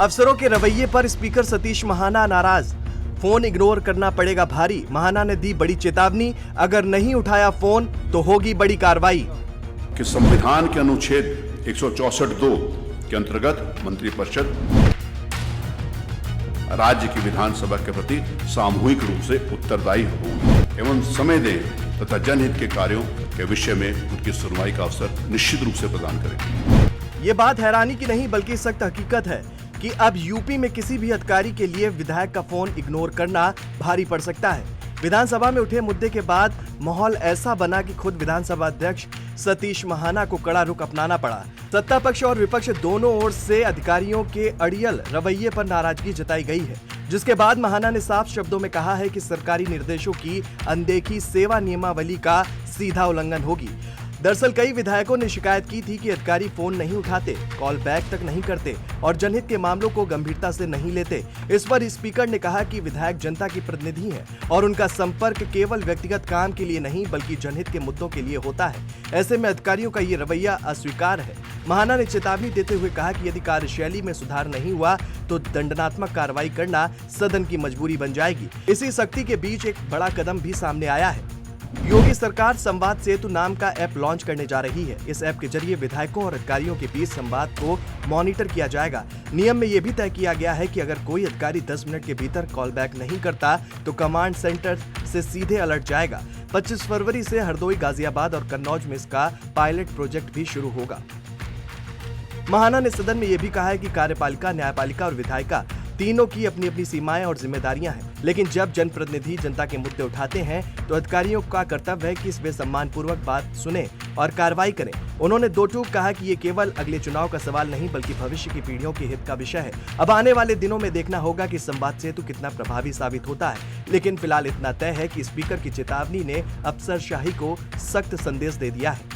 अफसरों के रवैये पर स्पीकर सतीश महाना नाराज। फोन इग्नोर करना पड़ेगा भारी। महाना ने दी बड़ी चेतावनी, अगर नहीं उठाया फोन तो होगी बड़ी कार्रवाई। कि संविधान के अनुच्छेद 164(2) के अंतर्गत मंत्रिपरिषद राज्य की विधानसभा के प्रति सामूहिक रूप से उत्तरदायी होगी एवं समय दें तथा जनहित के कार्यों के विषय में उनकी सुनवाई का अवसर निश्चित रूप से प्रदान करें। ये बात हैरानी की नहीं बल्कि सख्त हकीकत है कि अब यूपी में किसी भी अधिकारी के लिए विधायक का फोन इग्नोर करना भारी पड़ सकता है। विधानसभा में उठे मुद्दे के बाद माहौल ऐसा बना कि खुद विधानसभा अध्यक्ष सतीश महाना को कड़ा रुख अपनाना पड़ा। सत्ता पक्ष और विपक्ष दोनों ओर से अधिकारियों के अड़ियल रवैये पर नाराजगी जताई गई है, जिसके बाद महाना ने साफ शब्दों में कहा है कि सरकारी निर्देशों की अनदेखी सेवा नियमावली का सीधा उल्लंघन होगी। दरअसल कई विधायकों ने शिकायत की थी कि अधिकारी फोन नहीं उठाते, कॉल बैक तक नहीं करते और जनहित के मामलों को गंभीरता से नहीं लेते। इस पर स्पीकर ने कहा कि विधायक जनता की प्रतिनिधि हैं और उनका संपर्क केवल व्यक्तिगत काम के लिए नहीं बल्कि जनहित के मुद्दों के लिए होता है। ऐसे में अधिकारियों का ये रवैया अस्वीकार्य है। महाना ने चेतावनी देते हुए कहा कि यदि कार्यशैली में सुधार नहीं हुआ तो दंडात्मक कार्रवाई करना सदन की मजबूरी बन जाएगी। इसी सख्ती के बीच एक बड़ा कदम भी सामने आया है। योगी सरकार संवाद सेतु नाम का ऐप लॉन्च करने जा रही है। इस ऐप के जरिए विधायकों और अधिकारियों के बीच संवाद को मॉनिटर किया जाएगा। नियम में यह भी तय किया गया है कि अगर कोई अधिकारी 10 मिनट के भीतर कॉल बैक नहीं करता तो कमांड सेंटर से सीधे अलर्ट जाएगा। 25 फरवरी से हरदोई, गाजियाबाद और कन्नौज में इसका पायलट प्रोजेक्ट भी शुरू होगा। महाना ने सदन में यह भी कहा है कि कार्यपालिका, न्यायपालिका और विधायिका तीनों की अपनी अपनी सीमाएं और जिम्मेदारियां हैं, लेकिन जब जनप्रतिनिधि जनता के मुद्दे उठाते हैं तो अधिकारियों का कर्तव्य है कि वे सम्मानपूर्वक बात सुने और कार्रवाई करें। उन्होंने दो टूक कहा कि ये केवल अगले चुनाव का सवाल नहीं बल्कि भविष्य की पीढ़ियों के हित का विषय है। अब आने वाले दिनों में देखना होगा कि संवाद सेतु कितना प्रभावी साबित होता है, लेकिन फिलहाल इतना तय है कि स्पीकर की चेतावनी ने अफसरशाही को सख्त संदेश दे दिया है।